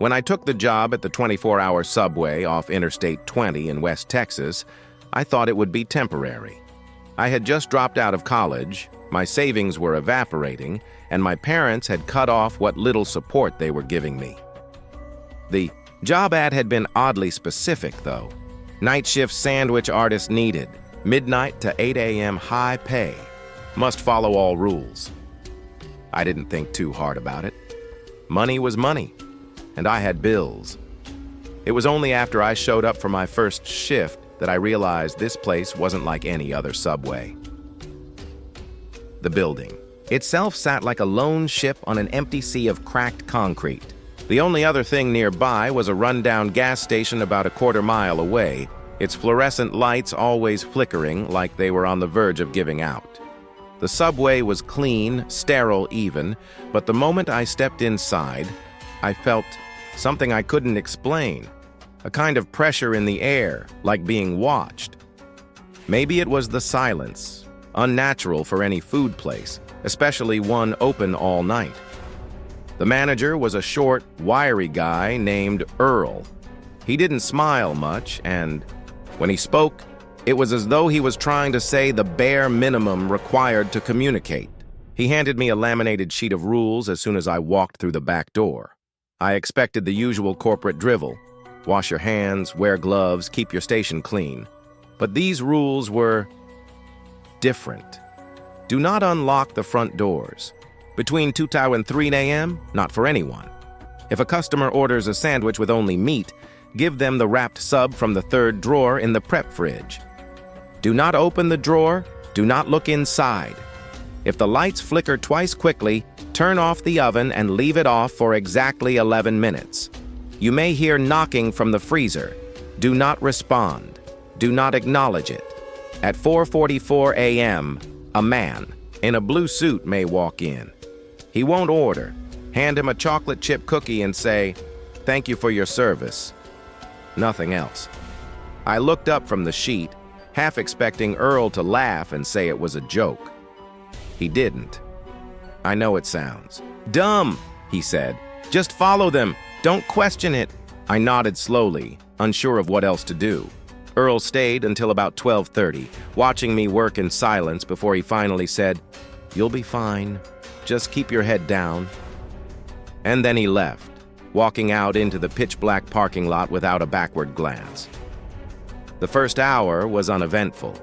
When I took the job at the 24-hour subway off Interstate 20 in West Texas, I thought it would be temporary. I had just dropped out of college, my savings were evaporating, and my parents had cut off what little support they were giving me. The job ad had been oddly specific, though. Night shift sandwich artist needed, midnight to 8 a.m. high pay, must follow all rules. I didn't think too hard about it. Money was money, and I had bills. It was only after I showed up for my first shift that I realized this place wasn't like any other subway. The building itself sat like a lone ship on an empty sea of cracked concrete. The only other thing nearby was a rundown gas station about a quarter-mile away, its fluorescent lights always flickering like they were on the verge of giving out. The subway was clean, sterile even, but the moment I stepped inside, I felt something I couldn't explain, a kind of pressure in the air, like being watched. Maybe it was the silence, unnatural for any food place, especially one open all night. The manager was a short, wiry guy named Earl. He didn't smile much, and when he spoke, it was as though he was trying to say the bare minimum required to communicate. He handed me a laminated sheet of rules as soon as I walked through the back door. I expected the usual corporate drivel: wash your hands, wear gloves, keep your station clean. But these rules were different. Do not unlock the front doors. Between 2 and 3 a.m., not for anyone. If a customer orders a sandwich with only meat, give them the wrapped sub from the third drawer in the prep fridge. Do not open the drawer, do not look inside. If the lights flicker twice quickly, turn off the oven and leave it off for exactly 11 minutes. You may hear knocking from the freezer. Do not respond. Do not acknowledge it. At 4:44 a.m., a man in a blue suit may walk in. He won't order. Hand him a chocolate chip cookie and say, "Thank you for your service." Nothing else. I looked up from the sheet, half expecting Earl to laugh and say it was a joke. He didn't. I know it sounds dumb, he said. Just follow them. Don't question it. I nodded slowly, unsure of what else to do. Earl stayed until about 12:30, watching me work in silence before he finally said, "You'll be fine. Just keep your head down." And then he left, walking out into the pitch-black parking lot without a backward glance. The first hour was uneventful.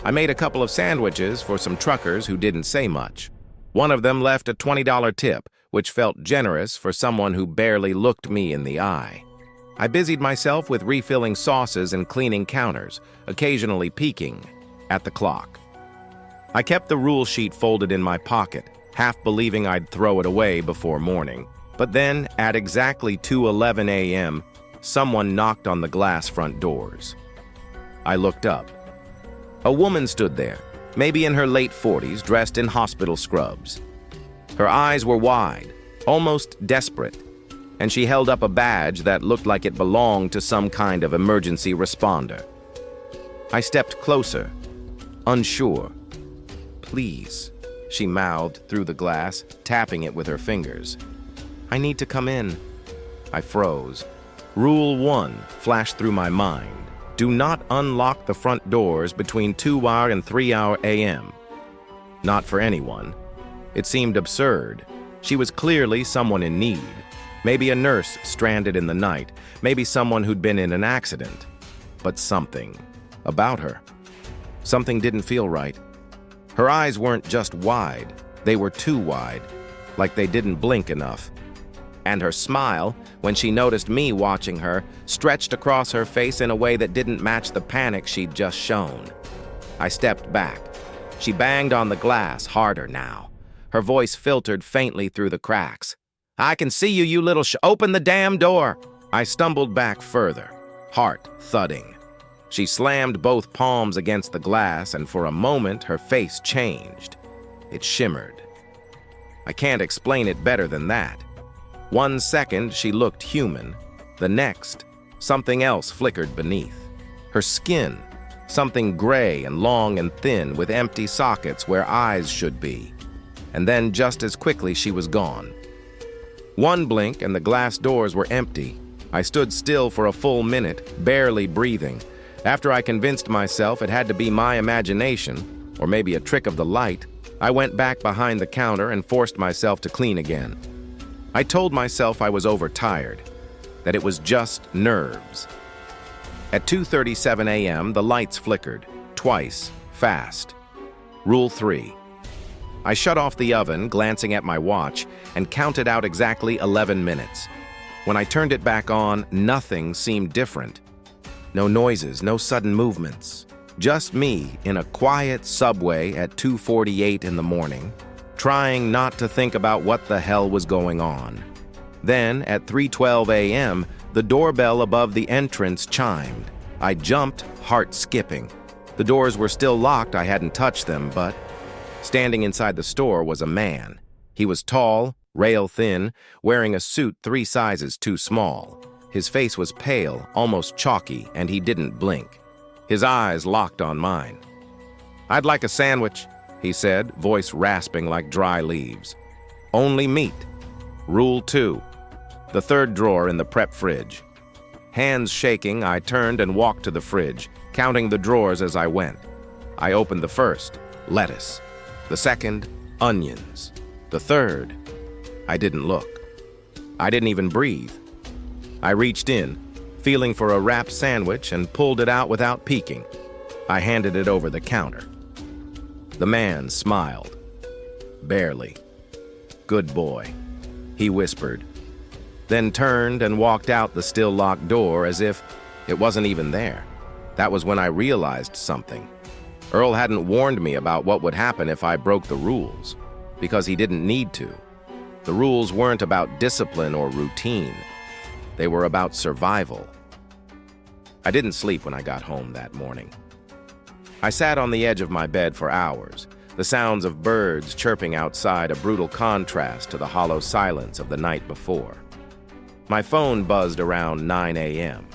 I made a couple of sandwiches for some truckers who didn't say much. One of them left a $20 tip, which felt generous for someone who barely looked me in the eye. I busied myself with refilling sauces and cleaning counters, occasionally peeking at the clock. I kept the rule sheet folded in my pocket, half believing I'd throw it away before morning. But then, at exactly 2:11 a.m., someone knocked on the glass front doors. I looked up. A woman stood there, maybe in her late 40s, dressed in hospital scrubs. Her eyes were wide, almost desperate, and she held up a badge that looked like it belonged to some kind of emergency responder. I stepped closer, unsure. "Please," she mouthed through the glass, tapping it with her fingers. "I need to come in." I froze. Rule 1 flashed through my mind. Do not unlock the front doors between 2 and 3 a.m. Not for anyone. It seemed absurd. She was clearly someone in need. Maybe a nurse stranded in the night. Maybe someone who'd been in an accident. But something about her. Something didn't feel right. Her eyes weren't just wide. They were too wide, like they didn't blink enough. And her smile, when she noticed me watching her, stretched across her face in a way that didn't match the panic she'd just shown. I stepped back. She banged on the glass harder now. Her voice filtered faintly through the cracks. "I can see you, you little open the damn door!" I stumbled back further, heart thudding. She slammed both palms against the glass, and for a moment her face changed. It shimmered. I can't explain it better than that. 1 second, she looked human. The next, something else flickered beneath. Her skin, something gray and long and thin with empty sockets where eyes should be. And then just as quickly she was gone. One blink and the glass doors were empty. I stood still for a full minute, barely breathing. After I convinced myself it had to be my imagination, or maybe a trick of the light, I went back behind the counter and forced myself to clean again. I told myself I was overtired, that it was just nerves. At 2:37 a.m., the lights flickered, twice, fast. Rule 3. I shut off the oven, glancing at my watch, and counted out exactly 11 minutes. When I turned it back on, nothing seemed different. No noises, no sudden movements. Just me in a quiet subway at 2:48 in the morning, trying not to think about what the hell was going on. Then, at 3:12 a.m., the doorbell above the entrance chimed. I jumped, heart skipping. The doors were still locked, I hadn't touched them, but standing inside the store was a man. He was tall, rail-thin, wearing a suit 3 sizes too small. His face was pale, almost chalky, and he didn't blink. His eyes locked on mine. "I'd like a sandwich," he said, voice rasping like dry leaves. "Only meat." Rule 2. The third drawer in the prep fridge. Hands shaking, I turned and walked to the fridge, counting the drawers as I went. I opened the first, lettuce. The second, onions. The third, I didn't look. I didn't even breathe. I reached in, feeling for a wrapped sandwich, and pulled it out without peeking. I handed it over the counter. The man smiled. Barely. "Good boy," he whispered, then turned and walked out the still locked door as if it wasn't even there. That was when I realized something. Earl hadn't warned me about what would happen if I broke the rules, because he didn't need to. The rules weren't about discipline or routine. They were about survival. I didn't sleep when I got home that morning. I sat on the edge of my bed for hours, the sounds of birds chirping outside a brutal contrast to the hollow silence of the night before. My phone buzzed around 9 a.m.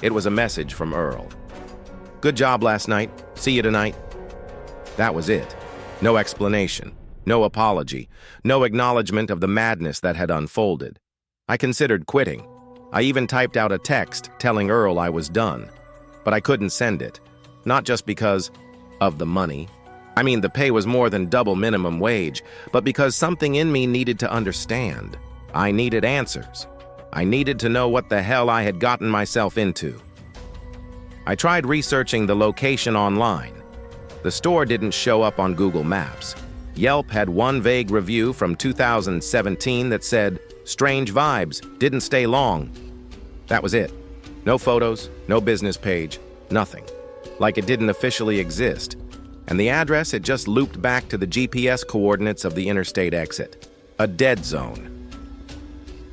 It was a message from Earl. "Good job last night. See you tonight." That was it. No explanation, no apology, no acknowledgement of the madness that had unfolded. I considered quitting. I even typed out a text telling Earl I was done. But I couldn't send it. Not just because of the money. I mean, the pay was more than double minimum wage, but because something in me needed to understand. I needed answers. I needed to know what the hell I had gotten myself into. I tried researching the location online. The store didn't show up on Google Maps. Yelp had one vague review from 2017 that said, "Strange vibes, didn't stay long." That was it. No photos, no business page, nothing. Like it didn't officially exist. And the address had just looped back to the GPS coordinates of the interstate exit. A dead zone.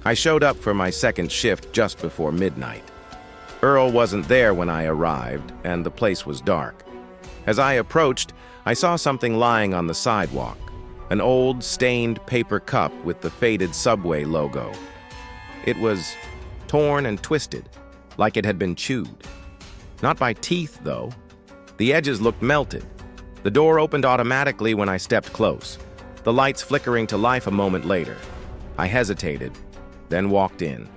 I showed up for my second shift just before midnight. Earl wasn't there when I arrived, and the place was dark. As I approached, I saw something lying on the sidewalk. An old, stained paper cup with the faded Subway logo. It was torn and twisted, like it had been chewed. Not by teeth, though. The edges looked melted. The door opened automatically when I stepped close, the lights flickering to life a moment later. I hesitated, then walked in.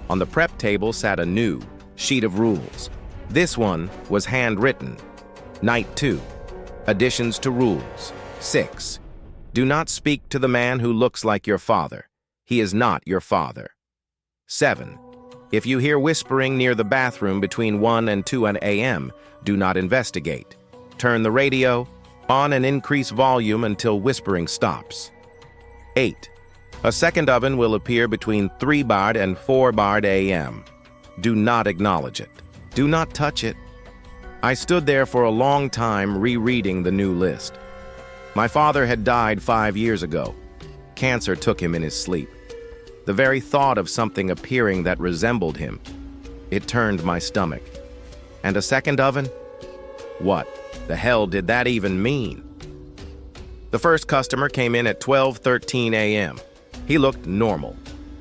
On the prep table sat a new sheet of rules. This one was handwritten. Night 2. Additions to rules. 6. Do not speak to the man who looks like your father. He is not your father. 7. If you hear whispering near the bathroom between 1 and 2 a.m., do not investigate. Turn the radio on and increase volume until whispering stops. 8. A second oven will appear between 3 baud and 4 baud a.m. Do not acknowledge it. Do not touch it. I stood there for a long time rereading the new list. My father had died 5 years ago. Cancer took him in his sleep. The very thought of something appearing that resembled him, it turned my stomach. And a second oven? What the hell did that even mean? The first customer came in at 12:13 a.m. He looked normal.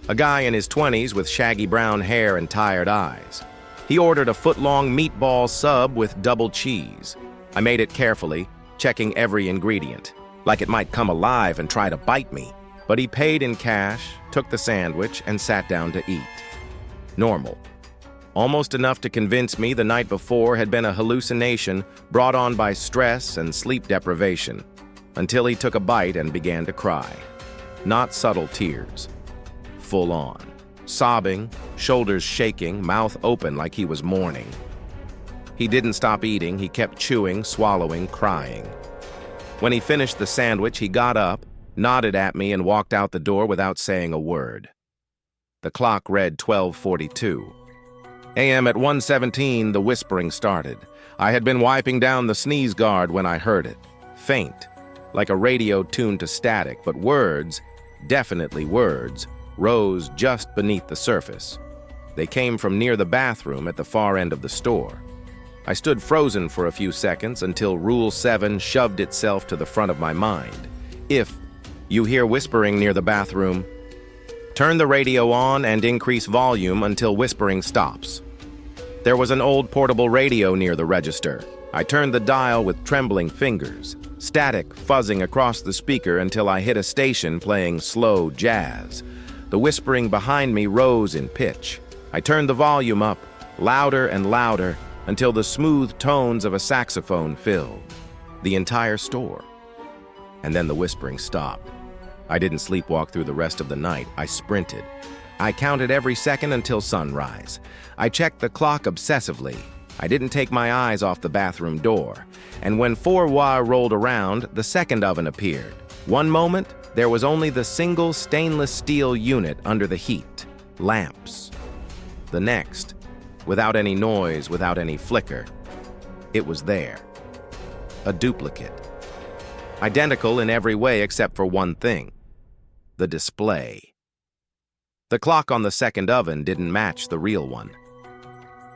A guy in his 20s with shaggy brown hair and tired eyes. He ordered a foot-long meatball sub with double cheese. I made it carefully, checking every ingredient, like it might come alive and try to bite me. But he paid in cash, took the sandwich, and sat down to eat. Normal. Almost enough to convince me the night before had been a hallucination brought on by stress and sleep deprivation, until he took a bite and began to cry. Not subtle tears. Full on. Sobbing, shoulders shaking, mouth open like he was mourning. He didn't stop eating, he kept chewing, swallowing, crying. When he finished the sandwich, he got up, nodded at me, and walked out the door without saying a word. The clock read 12:42. a.m. at 1:17, the whispering started. I had been wiping down the sneeze guard when I heard it. Faint, like a radio tuned to static, but words, definitely words, rose just beneath the surface. They came from near the bathroom at the far end of the store. I stood frozen for a few seconds until Rule 7 shoved itself to the front of my mind. If you hear whispering near the bathroom, turn the radio on and increase volume until whispering stops. There was an old portable radio near the register. I turned the dial with trembling fingers, static fuzzing across the speaker until I hit a station playing slow jazz. The whispering behind me rose in pitch. I turned the volume up, louder and louder, until the smooth tones of a saxophone filled the entire store. And then the whispering stopped. I didn't sleepwalk through the rest of the night. I sprinted. I counted every second until sunrise. I checked the clock obsessively. I didn't take my eyes off the bathroom door. And when 4 rolled around, the second oven appeared. One moment, there was only the single stainless steel unit under the heat. Lamps. The next, without any noise, without any flicker, it was there. A duplicate. Identical in every way except for one thing. The display. The clock on the second oven didn't match the real one.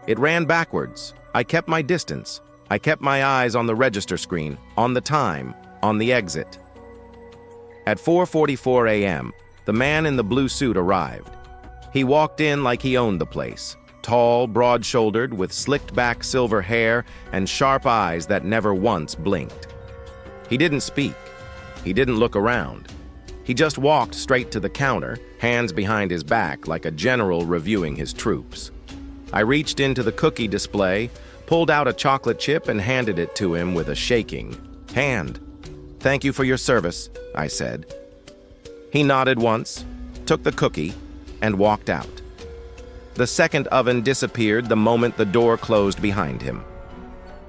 It ran backwards. I kept my distance. I kept my eyes on the register screen, on the time, on the exit. At 4:44 a.m., the man in the blue suit arrived. He walked in like he owned the place. Tall, broad-shouldered, with slicked-back silver hair and sharp eyes that never once blinked. He didn't speak. He didn't look around. He just walked straight to the counter, hands behind his back like a general reviewing his troops. I reached into the cookie display, pulled out a chocolate chip, and handed it to him with a shaking hand. "Thank you for your service," I said. He nodded once, took the cookie, and walked out. The second oven disappeared the moment the door closed behind him.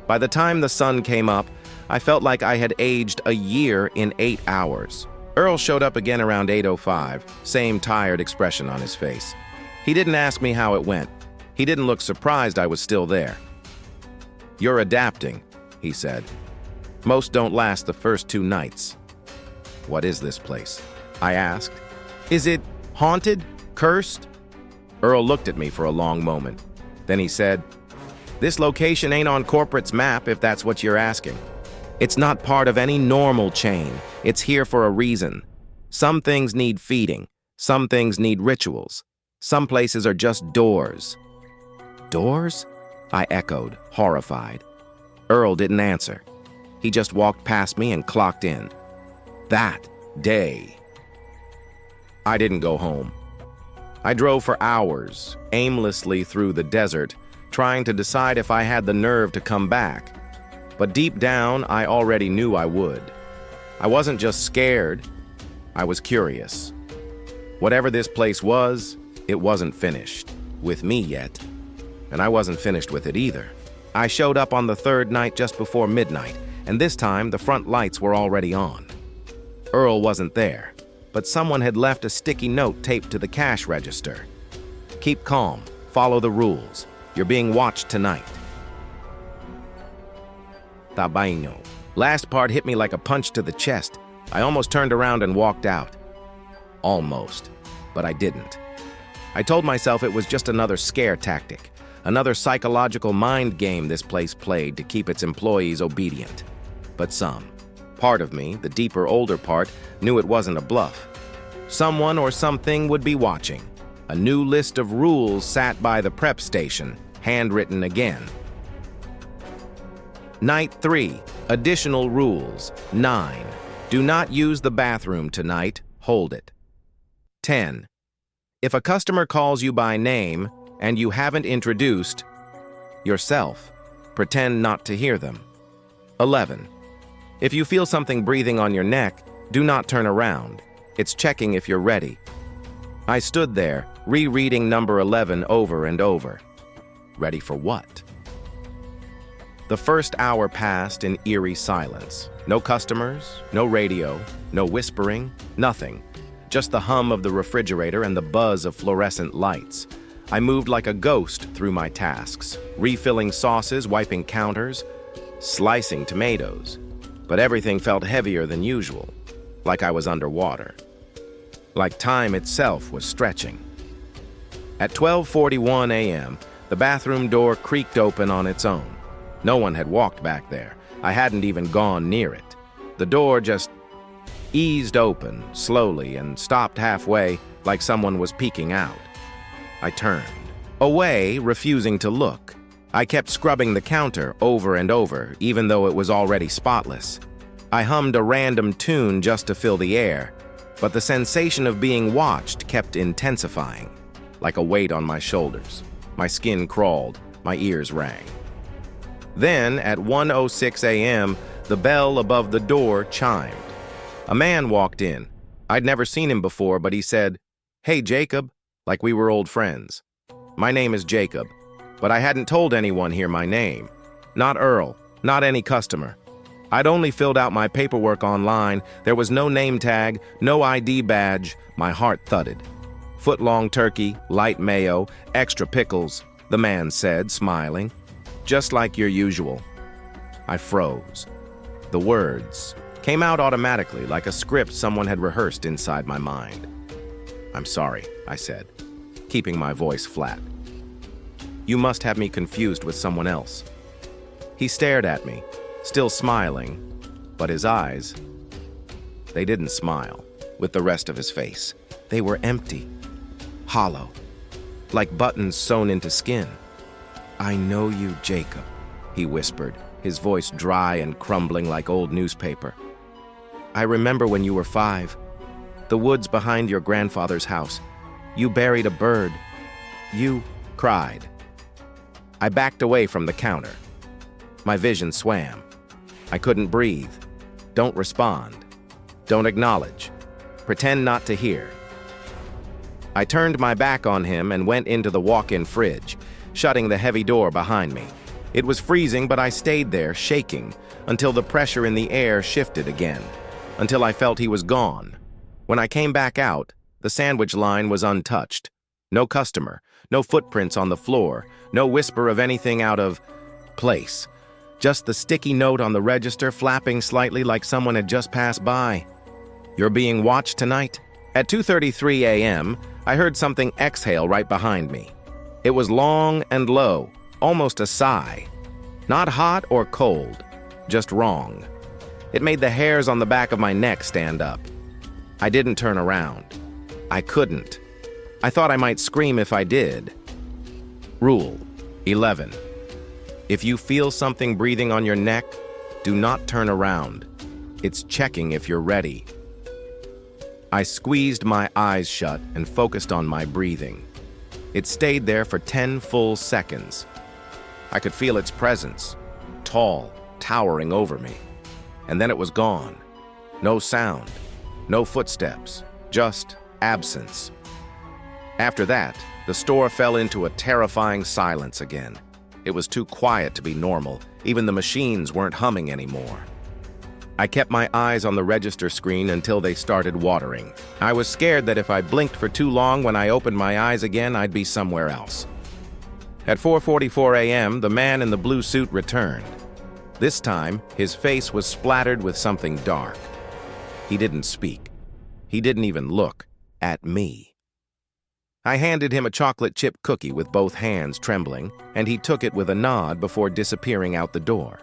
By the time the sun came up, I felt like I had aged a year in 8 hours. Earl showed up again around 8:05, same tired expression on his face. He didn't ask me how it went. He didn't look surprised I was still there. "You're adapting," he said. "Most don't last the first 2 nights." "What is this place?" I asked. "Is it haunted? Cursed?" Earl looked at me for a long moment. Then he said, "This location ain't on corporate's map if that's what you're asking. It's not part of any normal chain. It's here for a reason. Some things need feeding. Some things need rituals. Some places are just doors." "Doors?" I echoed, horrified. Earl didn't answer. He just walked past me and clocked in. That day. I didn't go home. I drove for hours, aimlessly through the desert, trying to decide if I had the nerve to come back. But deep down, I already knew I would. I wasn't just scared, I was curious. Whatever this place was, it wasn't finished with me yet. And I wasn't finished with it either. I showed up on the third night just before midnight, and this time the front lights were already on. Earl wasn't there, but someone had left a sticky note taped to the cash register. "Keep calm, follow the rules. You're being watched tonight." Tabaino. Last part hit me like a punch to the chest. I almost turned around and walked out. Almost, but I didn't. I told myself it was just another scare tactic, another psychological mind game this place played to keep its employees obedient. But part of me, the deeper, older part, knew it wasn't a bluff. Someone or something would be watching. A new list of rules sat by the prep station, handwritten again. Night 3. Additional rules. 9. Do not use the bathroom tonight. Hold it. 10. If a customer calls you by name and you haven't introduced yourself, pretend not to hear them. 11. If you feel something breathing on your neck, do not turn around. It's checking if you're ready. I stood there, rereading number 11 over and over. Ready for what? The first hour passed in eerie silence. No customers, no radio, no whispering, nothing. Just the hum of the refrigerator and the buzz of fluorescent lights. I moved like a ghost through my tasks, refilling sauces, wiping counters, slicing tomatoes. But everything felt heavier than usual, like I was underwater. Like time itself was stretching. At 12:41 a.m., the bathroom door creaked open on its own. No one had walked back there. I hadn't even gone near it. The door just eased open slowly and stopped halfway like someone was peeking out. I turned away, refusing to look. I kept scrubbing the counter over and over, even though it was already spotless. I hummed a random tune just to fill the air, but the sensation of being watched kept intensifying, like a weight on my shoulders. My skin crawled, my ears rang. Then, at 1:06 a.m., the bell above the door chimed. A man walked in. I'd never seen him before, but he said, "Hey, Jacob," like we were old friends. My name is Jacob, but I hadn't told anyone here my name. Not Earl, not any customer. I'd only filled out my paperwork online. There was no name tag, no ID badge. My heart thudded. "Foot-long turkey, light mayo, extra pickles," the man said, smiling. "Just like your usual." I froze. The words came out automatically, like a script someone had rehearsed inside my mind. "I'm sorry," I said, keeping my voice flat. "You must have me confused with someone else." He stared at me, still smiling, but his eyes, they didn't smile with the rest of his face. They were empty, hollow, like buttons sewn into skin. "I know you, Jacob," he whispered, his voice dry and crumbling like old newspaper. "I remember when you were 5. The woods behind your grandfather's house. You buried a bird. You cried." I backed away from the counter. My vision swam. I couldn't breathe. Don't respond. Don't acknowledge. Pretend not to hear. I turned my back on him and went into the walk-in fridge, shutting the heavy door behind me. It was freezing, but I stayed there, shaking, until the pressure in the air shifted again, until I felt he was gone. When I came back out, the sandwich line was untouched. No customer, no footprints on the floor, no whisper of anything out of place. Just the sticky note on the register flapping slightly like someone had just passed by. "You're being watched tonight?" At 2:33 a.m., I heard something exhale right behind me. It was long and low, almost a sigh. Not hot or cold, just wrong. It made the hairs on the back of my neck stand up. I didn't turn around. I couldn't. I thought I might scream if I did. Rule 11. If you feel something breathing on your neck, do not turn around. It's checking if you're ready. I squeezed my eyes shut and focused on my breathing. It stayed there for 10 full seconds. I could feel its presence, tall, towering over me. And then it was gone. No sound, no footsteps, just absence. After that, the store fell into a terrifying silence again. It was too quiet to be normal. Even the machines weren't humming anymore. I kept my eyes on the register screen until they started watering. I was scared that if I blinked for too long when I opened my eyes again, I'd be somewhere else. At 4:44 a.m., the man in the blue suit returned. This time, his face was splattered with something dark. He didn't speak. He didn't even look at me. I handed him a chocolate chip cookie with both hands trembling, and he took it with a nod before disappearing out the door.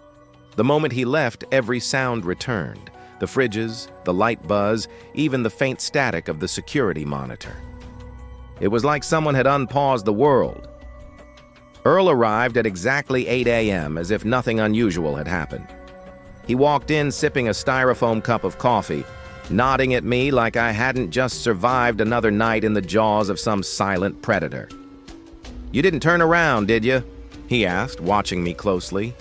The moment he left, every sound returned. The fridges, the light buzz, even the faint static of the security monitor. It was like someone had unpaused the world. Earl arrived at exactly 8 a.m. as if nothing unusual had happened. He walked in sipping a styrofoam cup of coffee, nodding at me like I hadn't just survived another night in the jaws of some silent predator. "You didn't turn around, did you?" he asked, watching me closely.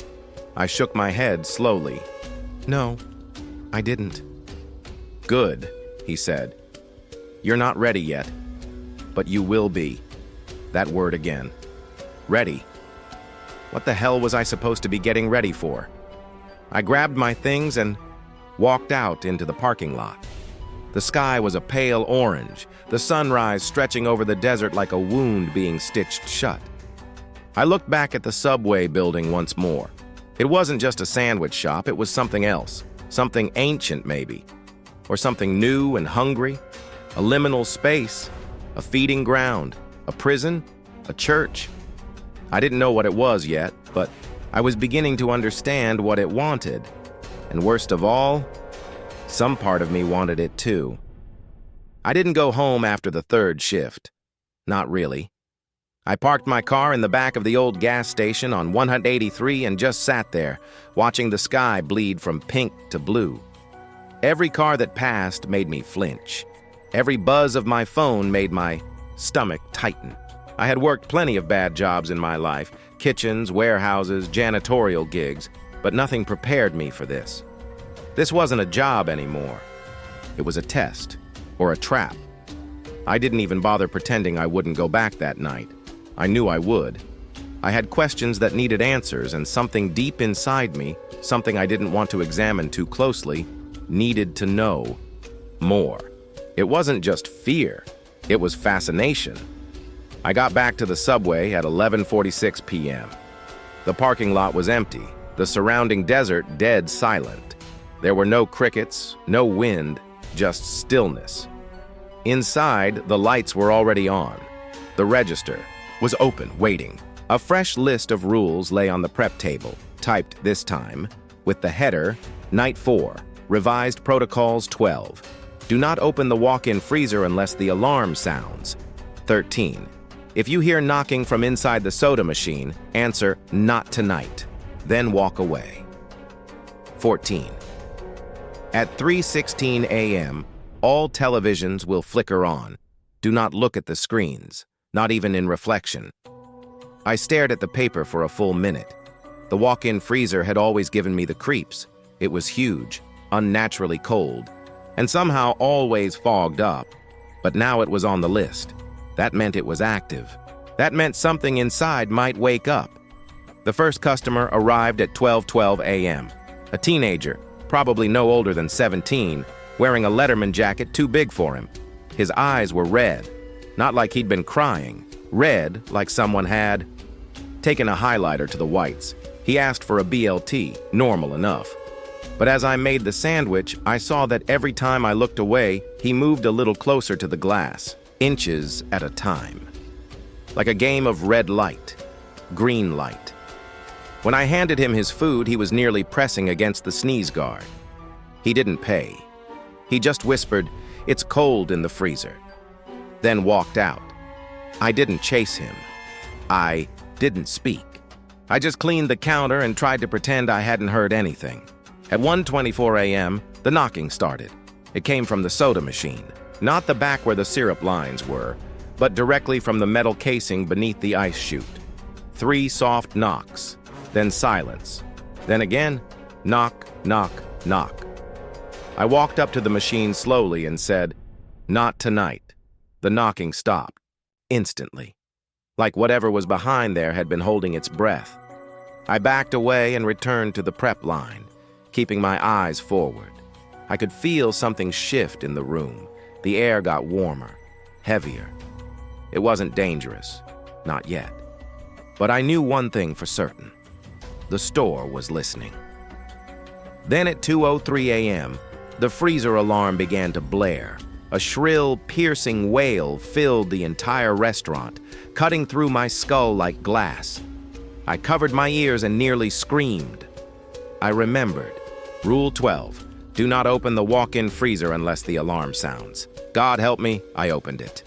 I shook my head slowly. "No, I didn't." "Good," he said. "You're not ready yet, but you will be." That word again. Ready. What the hell was I supposed to be getting ready for? I grabbed my things and walked out into the parking lot. The sky was a pale orange, the sunrise stretching over the desert like a wound being stitched shut. I looked back at the subway building once more. It wasn't just a sandwich shop, it was something else. Something ancient, maybe. Or something new and hungry. A liminal space. A feeding ground. A prison. A church. I didn't know what it was yet, but I was beginning to understand what it wanted. And worst of all, some part of me wanted it too. I didn't go home after the third shift. Not really. I parked my car in the back of the old gas station on 183 and just sat there, watching the sky bleed from pink to blue. Every car that passed made me flinch. Every buzz of my phone made my stomach tighten. I had worked plenty of bad jobs in my life, kitchens, warehouses, janitorial gigs, but nothing prepared me for this. This wasn't a job anymore. It was a test, or a trap. I didn't even bother pretending I wouldn't go back that night. I knew I would. I had questions that needed answers, and something deep inside me, something I didn't want to examine too closely, needed to know more. It wasn't just fear, it was fascination. I got back to the subway at 11:46 p.m. The parking lot was empty, the surrounding desert dead silent. There were no crickets, no wind, just stillness. Inside, the lights were already on. The register was open, waiting. A fresh list of rules lay on the prep table, typed this time, with the header, Night 4, Revised Protocols 12. Do not open the walk-in freezer unless the alarm sounds. 13. If you hear knocking from inside the soda machine, answer, "Not tonight," then walk away. 14. At 3:16 a.m., all televisions will flicker on. Do not look at the screens, not even in reflection. I stared at the paper for a full minute. The walk-in freezer had always given me the creeps. It was huge, unnaturally cold, and somehow always fogged up. But now it was on the list. That meant it was active. That meant something inside might wake up. The first customer arrived at 12:12 a.m. A teenager, probably no older than 17, wearing a Letterman jacket too big for him. His eyes were red, not like he'd been crying. Red, like someone had taken a highlighter to the whites. He asked for a BLT, normal enough. But as I made the sandwich, I saw that every time I looked away, he moved a little closer to the glass, inches at a time. Like a game of red light, green light. When I handed him his food, he was nearly pressing against the sneeze guard. He didn't pay. He just whispered, "It's cold in the freezer," then walked out. I didn't chase him. I didn't speak. I just cleaned the counter and tried to pretend I hadn't heard anything. At 1:24 a.m., the knocking started. It came from the soda machine, not the back where the syrup lines were, but directly from the metal casing beneath the ice chute. 3 soft knocks, then silence. Then again, knock, knock, knock. I walked up to the machine slowly and said, "Not tonight." The knocking stopped, instantly. Like whatever was behind there had been holding its breath. I backed away and returned to the prep line, keeping my eyes forward. I could feel something shift in the room. The air got warmer, heavier. It wasn't dangerous, not yet. But I knew one thing for certain. The store was listening. Then at 2:03 a.m., the freezer alarm began to blare. A shrill, piercing wail filled the entire restaurant, cutting through my skull like glass. I covered my ears and nearly screamed. I remembered. Rule 12. Do not open the walk-in freezer unless the alarm sounds. God help me, I opened it.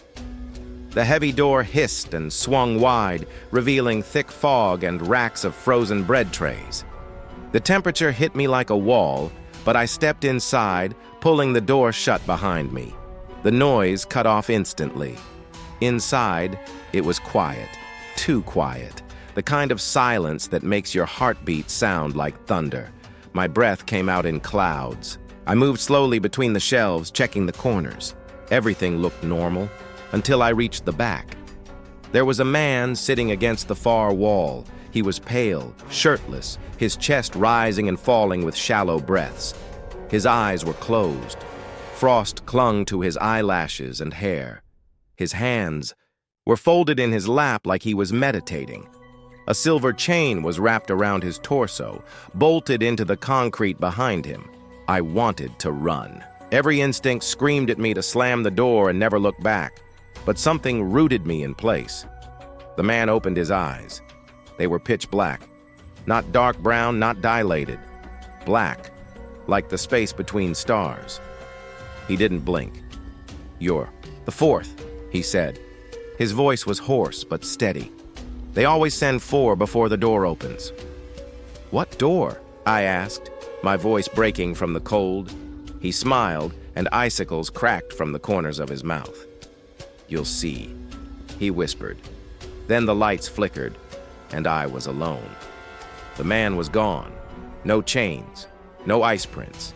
The heavy door hissed and swung wide, revealing thick fog and racks of frozen bread trays. The temperature hit me like a wall, but I stepped inside, pulling the door shut behind me. The noise cut off instantly. Inside, it was quiet, too quiet, the kind of silence that makes your heartbeat sound like thunder. My breath came out in clouds. I moved slowly between the shelves, checking the corners. Everything looked normal, until I reached the back. There was a man sitting against the far wall. He was pale, shirtless, his chest rising and falling with shallow breaths. His eyes were closed. Frost clung to his eyelashes and hair. His hands were folded in his lap like he was meditating. A silver chain was wrapped around his torso, bolted into the concrete behind him. I wanted to run. Every instinct screamed at me to slam the door and never look back, but something rooted me in place. The man opened his eyes. They were pitch black, not dark brown, not dilated. Black, like the space between stars. He didn't blink. "You're the fourth," he said. His voice was hoarse but steady. "They always send 4 before the door opens." "What door?" I asked, my voice breaking from the cold. He smiled, and icicles cracked from the corners of his mouth. "You'll see," he whispered. Then the lights flickered, and I was alone. The man was gone. No chains, no ice prints,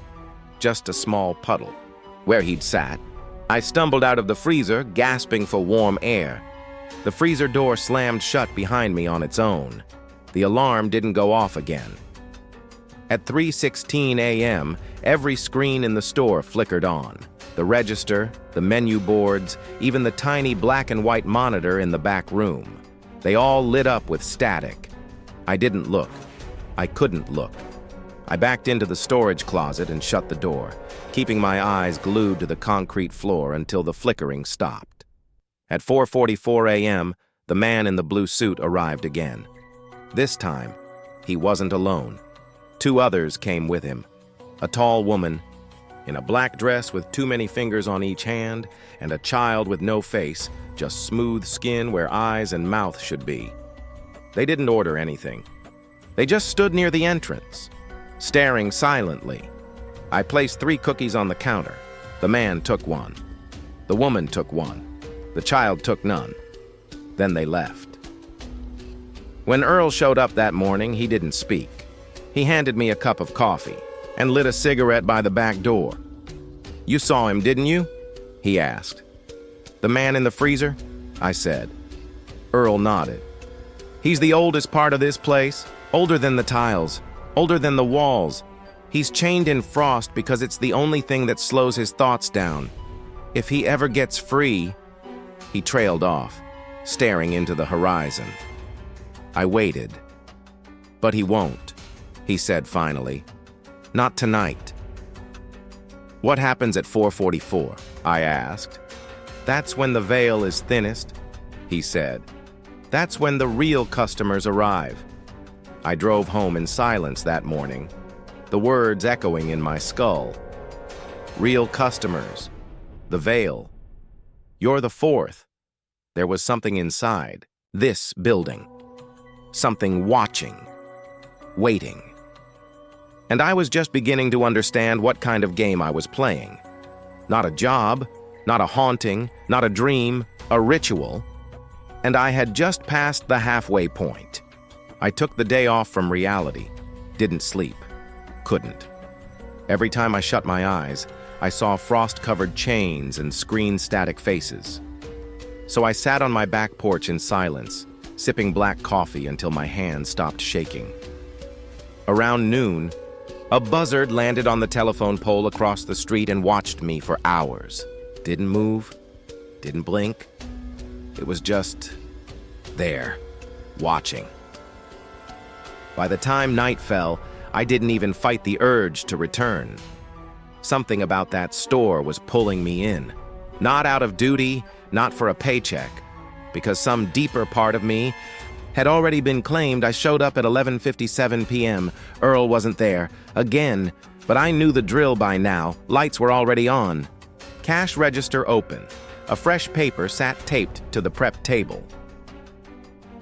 just a small puddle. Where he'd sat, I stumbled out of the freezer, gasping for warm air. The freezer door slammed shut behind me on its own. The alarm didn't go off again. At 3:16 a.m., every screen in the store flickered on. The register, the menu boards, even the tiny black and white monitor in the back room. They all lit up with static. I didn't look. I couldn't look. I backed into the storage closet and shut the door, keeping my eyes glued to the concrete floor until the flickering stopped. At 4:44 a.m., the man in the blue suit arrived again. This time, he wasn't alone. 2 others came with him. A tall woman, in a black dress with too many fingers on each hand, and a child with no face, just smooth skin where eyes and mouth should be. They didn't order anything. They just stood near the entrance, staring silently. I placed 3 cookies on the counter. The man took 1. The woman took 1. The child took none. Then they left. When Earl showed up that morning, he didn't speak. He handed me a cup of coffee and lit a cigarette by the back door. "You saw him, didn't you?" he asked. "The man in the freezer?" I said. Earl nodded. "He's the oldest part of this place, older than the tiles, older than the walls. He's chained in frost because it's the only thing that slows his thoughts down. If he ever gets free..." He trailed off, staring into the horizon. I waited. "But he won't," he said finally. "Not tonight." "What happens at 4:44? I asked. "That's when the veil is thinnest," he said. "That's when the real customers arrive." I drove home in silence that morning, the words echoing in my skull. Real customers. The veil. You're the 4th. There was something inside this building. Something watching. Waiting. And I was just beginning to understand what kind of game I was playing. Not a job, not a haunting, not a dream, a ritual. And I had just passed the halfway point. I took the day off from reality. Didn't sleep. Couldn't. Every time I shut my eyes, I saw frost-covered chains and screen-static faces. So I sat on my back porch in silence, sipping black coffee until my hands stopped shaking. Around noon, a buzzard landed on the telephone pole across the street and watched me for hours. Didn't move, didn't blink. It was just there, watching. By the time night fell, I didn't even fight the urge to return. Something about that store was pulling me in. Not out of duty, not for a paycheck, because some deeper part of me had already been claimed. I showed up at 11:57 p.m. Earl wasn't there, again, but I knew the drill by now. Lights were already on. Cash register open. A fresh paper sat taped to the prep table.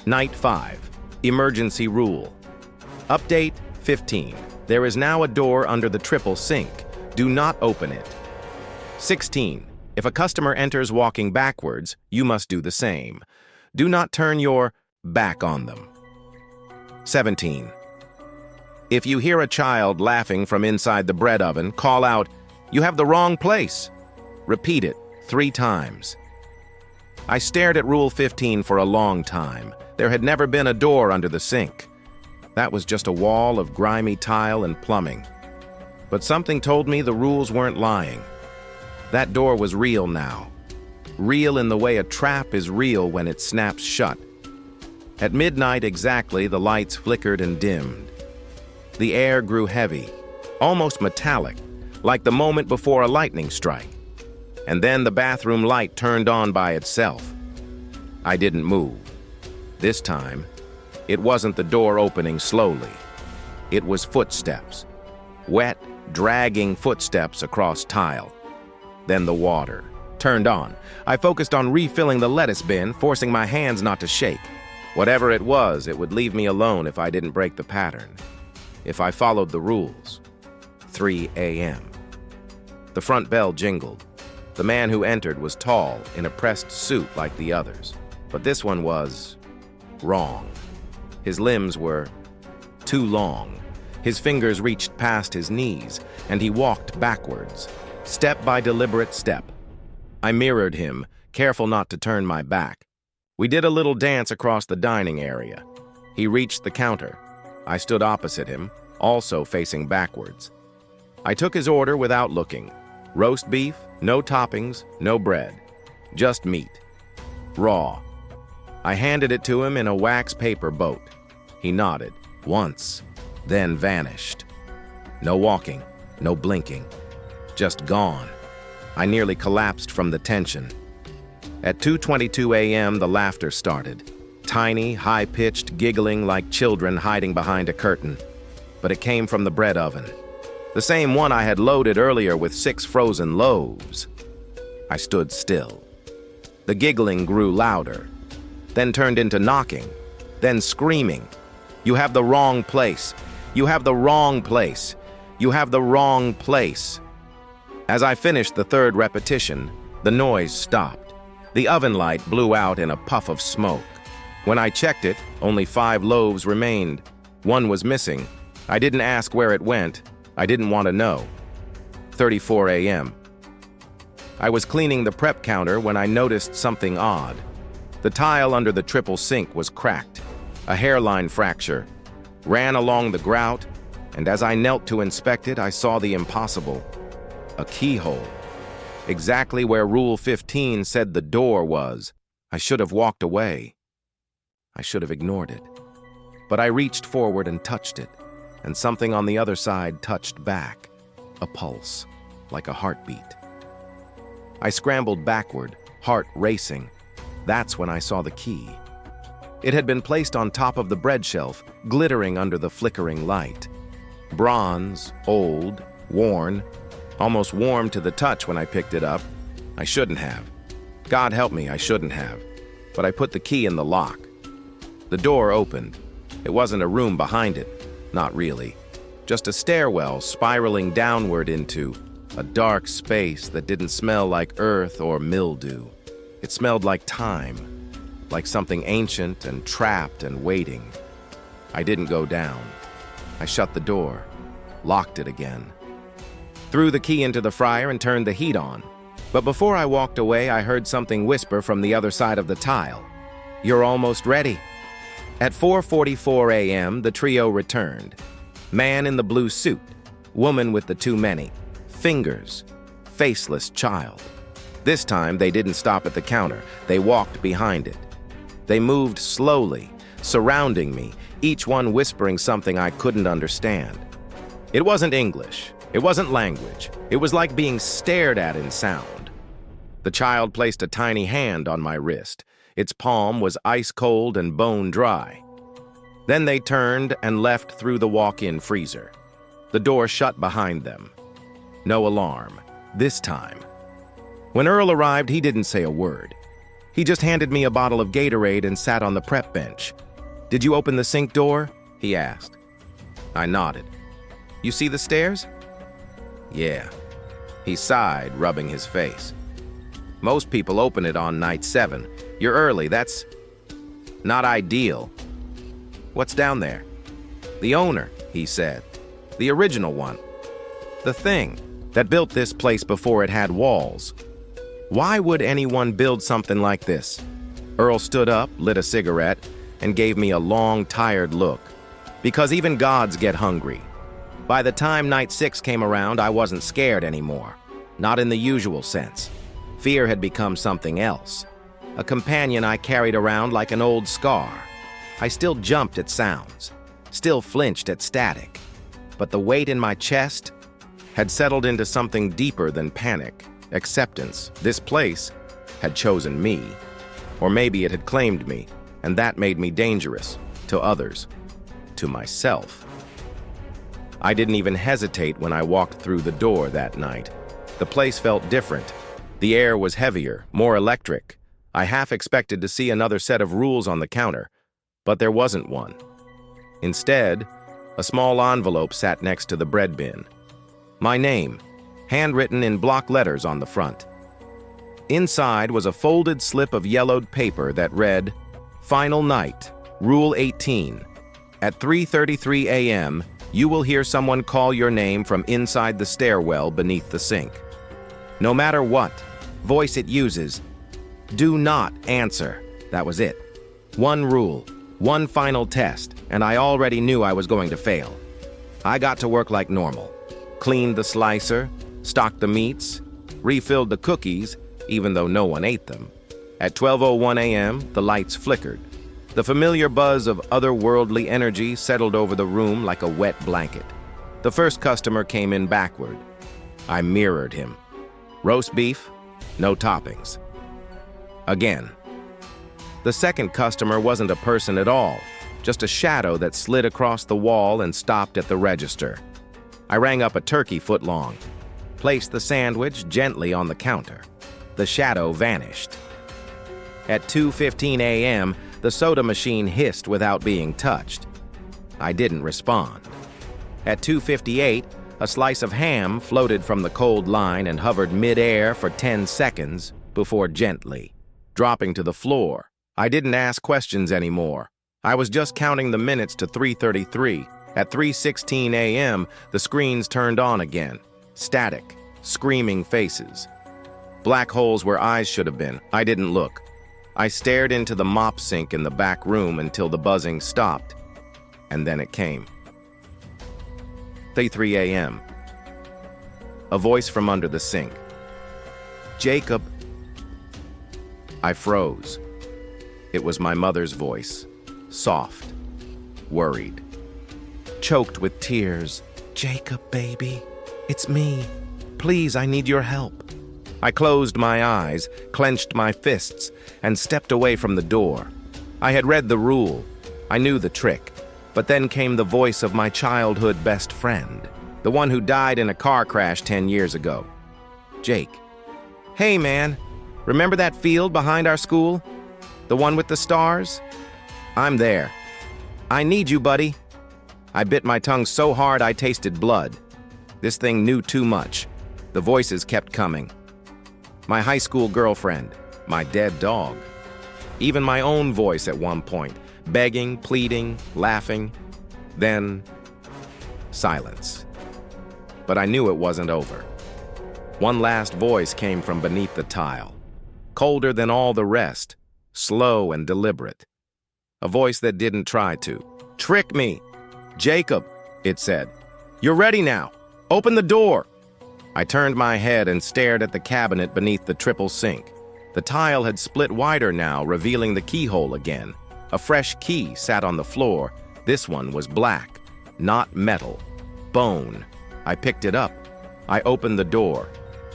Night 5. Emergency rule. Update 15. There is now a door under the triple sink. Do not open it. 16. If a customer enters walking backwards, you must do the same. Do not turn your back on them. 17. If you hear a child laughing from inside the bread oven, call out, "You have the wrong place." Repeat it 3 times. I stared at Rule 15 for a long time. There had never been a door under the sink. That was just a wall of grimy tile and plumbing. But something told me the rules weren't lying. That door was real now. Real in the way a trap is real when it snaps shut. At midnight exactly, the lights flickered and dimmed. The air grew heavy, almost metallic, like the moment before a lightning strike. And then the bathroom light turned on by itself. I didn't move. This time, it wasn't the door opening slowly. It was footsteps. Wet, dragging footsteps across tile. Then the water turned on. I focused on refilling the lettuce bin, forcing my hands not to shake. Whatever it was, it would leave me alone if I didn't break the pattern. If I followed the rules. 3 a.m. The front bell jingled. The man who entered was tall, in a pressed suit like the others. But this one was wrong. His limbs were too long. His fingers reached past his knees, and he walked backwards, step by deliberate step. I mirrored him, careful not to turn my back. We did a little dance across the dining area. He reached the counter. I stood opposite him, also facing backwards. I took his order without looking. Roast beef, no toppings, no bread. Just meat. Raw. I handed it to him in a wax paper boat. He nodded, once, then vanished. No walking, no blinking. Just gone. I nearly collapsed from the tension. At 2:22 a.m., the laughter started. Tiny, high-pitched, giggling like children hiding behind a curtain. But it came from the bread oven. The same one I had loaded earlier with 6 frozen loaves. I stood still. The giggling grew louder, then turned into knocking, then screaming. "You have the wrong place. You have the wrong place. You have the wrong place." As I finished the 3rd repetition, the noise stopped. The oven light blew out in a puff of smoke. When I checked it, only 5 loaves remained. 1 was missing. I didn't ask where it went. I didn't want to know. 34 a.m. I was cleaning the prep counter when I noticed something odd. The tile under the triple sink was cracked. A hairline fracture ran along the grout, and as I knelt to inspect it, I saw the impossible. A keyhole. Exactly where Rule 15 said the door was. I should have walked away. I should have ignored it. But I reached forward and touched it, and something on the other side touched back. A pulse, like a heartbeat. I scrambled backward, heart racing. That's when I saw the key. It had been placed on top of the bread shelf, glittering under the flickering light. Bronze, old, worn, almost warm to the touch when I picked it up. I shouldn't have. God help me, I shouldn't have. But I put the key in the lock. The door opened. It wasn't a room behind it. Not really. Just a stairwell spiraling downward into a dark space that didn't smell like earth or mildew. It smelled like time, like something ancient and trapped and waiting. I didn't go down. I shut the door, locked it again. Threw the key into the fryer and turned the heat on. But before I walked away, I heard something whisper from the other side of the tile. "You're almost ready." At 4:44 a.m., the trio returned. Man in the blue suit, woman with the too many, fingers, faceless child. This time, they didn't stop at the counter. They walked behind it. They moved slowly, surrounding me, each one whispering something I couldn't understand. It wasn't English. It wasn't language. It was like being stared at in sound. The child placed a tiny hand on my wrist. Its palm was ice cold and bone dry. Then they turned and left through the walk-in freezer. The door shut behind them. No alarm, this time. When Earl arrived, he didn't say a word. He just handed me a bottle of Gatorade and sat on the prep bench. "Did you open the sink door?" he asked. I nodded. "You see the stairs?" "Yeah." He sighed, rubbing his face. Most people open it on night 7. You're early, that's not ideal. What's down there? The owner, he said. The original one. The thing that built this place before it had walls. Why would anyone build something like this? Earl stood up, lit a cigarette, and gave me a long, tired look. Because even gods get hungry. By the time night 6 came around, I wasn't scared anymore. Not in the usual sense. Fear had become something else. A companion I carried around like an old scar. I still jumped at sounds. Still flinched at static. But the weight in my chest had settled into something deeper than panic. Acceptance. This place had chosen me. Or maybe it had claimed me, and that made me dangerous. To others. To myself. I didn't even hesitate when I walked through the door that night. The place felt different. The air was heavier, more electric. I half expected to see another set of rules on the counter, but there wasn't one. Instead, a small envelope sat next to the bread bin. My name, handwritten in block letters on the front. Inside was a folded slip of yellowed paper that read, "Final night, Rule 18. At 3:33 a.m., you will hear someone call your name from inside the stairwell beneath the sink. No matter what voice it uses, do not answer." That was it. One rule, one final test, and I already knew I was going to fail. I got to work like normal. Cleaned the slicer, stocked the meats, refilled the cookies, even though no one ate them. At 12:01 a.m., the lights flickered. The familiar buzz of otherworldly energy settled over the room like a wet blanket. The first customer came in backward. I mirrored him. Roast beef, no toppings. Again. The second customer wasn't a person at all, just a shadow that slid across the wall and stopped at the register. I rang up a turkey foot long, placed the sandwich gently on the counter. The shadow vanished. At 2:15 a.m., the soda machine hissed without being touched. I didn't respond. At 2:58, a slice of ham floated from the cold line and hovered mid-air for 10 seconds before gently dropping to the floor. I didn't ask questions anymore. I was just counting the minutes to 3:33. At 3:16 a.m., the screens turned on again. Static, screaming faces. Black holes where eyes should have been. I didn't look. I stared into the mop sink in the back room until the buzzing stopped. And then it came. 3:03 a.m. A voice from under the sink. "Jacob." I froze. It was my mother's voice. Soft. Worried. Choked with tears. "Jacob, baby. It's me. Please, I need your help." I closed my eyes, clenched my fists, and stepped away from the door. I had read the rule. I knew the trick. But then came the voice of my childhood best friend, the one who died in a car crash 10 years ago. Jake. "Hey, man. Remember that field behind our school? The one with the stars? I'm there. I need you, buddy." I bit my tongue so hard I tasted blood. This thing knew too much. The voices kept coming. My high school girlfriend, my dead dog. Even my own voice at one point, begging, pleading, laughing. Then, silence. But I knew it wasn't over. One last voice came from beneath the tile. Colder than all the rest, slow and deliberate. A voice that didn't try to. "Trick me. Jacob," it said. "You're ready now. Open the door." I turned my head and stared at the cabinet beneath the triple sink. The tile had split wider now, revealing the keyhole again. A fresh key sat on the floor. This one was black, not metal. Bone. I picked it up. I opened the door.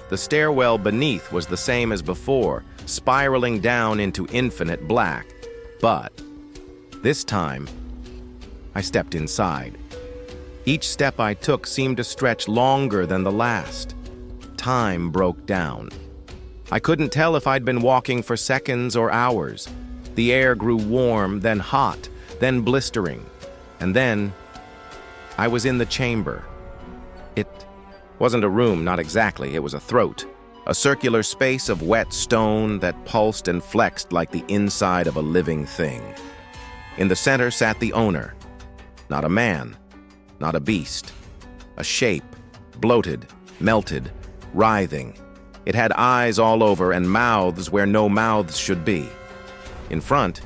The stairwell beneath was the same as before, spiraling down into infinite black. But this time, I stepped inside. Each step I took seemed to stretch longer than the last. Time broke down. I couldn't tell if I'd been walking for seconds or hours. The air grew warm, then hot, then blistering. And then, I was in the chamber. It Wasn't a room, not exactly, it was a throat. A circular space of wet stone that pulsed and flexed like the inside of a living thing. In the center sat the owner. Not a man, not a beast. A shape, bloated, melted, writhing. It had eyes all over and mouths where no mouths should be. In front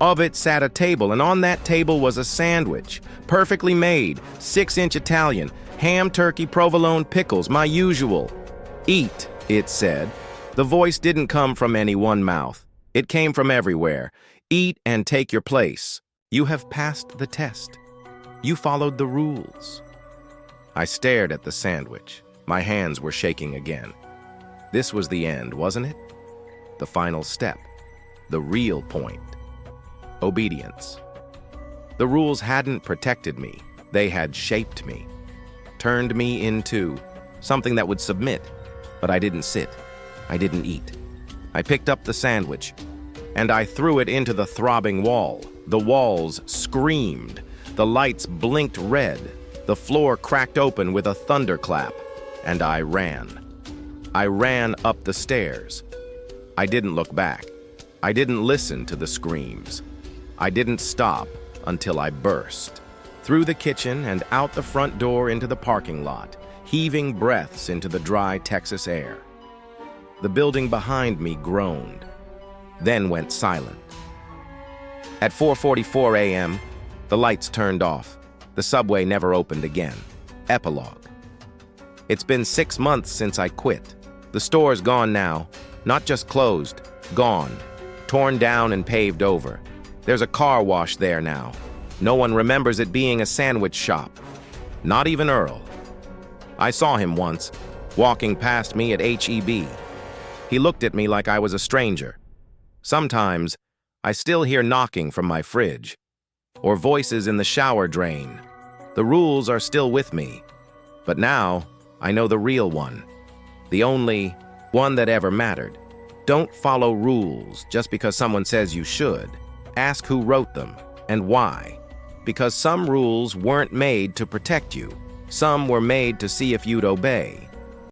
of it sat a table, and on that table was a sandwich, perfectly made, 6-inch Italian, ham, turkey, provolone, pickles, my usual. Eat, it said. The voice didn't come from any one mouth. It came from everywhere. Eat and take your place. You have passed the test. You followed the rules. I stared at the sandwich. My hands were shaking again. This was the end, wasn't it? The final step. The real point. Obedience. The rules hadn't protected me. They had shaped me. Turned me into something that would submit. But I didn't sit. I didn't eat. I picked up the sandwich, and I threw it into the throbbing wall. The walls screamed. The lights blinked red. The floor cracked open with a thunderclap, and I ran. I ran up the stairs. I didn't look back. I didn't listen to the screams. I didn't stop until I burst. Through the kitchen and out the front door into the parking lot, heaving breaths into the dry Texas air. The building behind me groaned, then went silent. At 4:44 a.m., the lights turned off. The subway never opened again. Epilogue. It's been 6 months since I quit. The store's gone now. Not just closed, gone. Torn down and paved over. There's a car wash there now. No one remembers it being a sandwich shop. Not even Earl. I saw him once, walking past me at H-E-B. He looked at me like I was a stranger. Sometimes, I still hear knocking from my fridge, or voices in the shower drain. The rules are still with me, but now I know the real one, the only one that ever mattered. Don't follow rules just because someone says you should. Ask who wrote them and why. Because some rules weren't made to protect you. Some were made to see if you'd obey.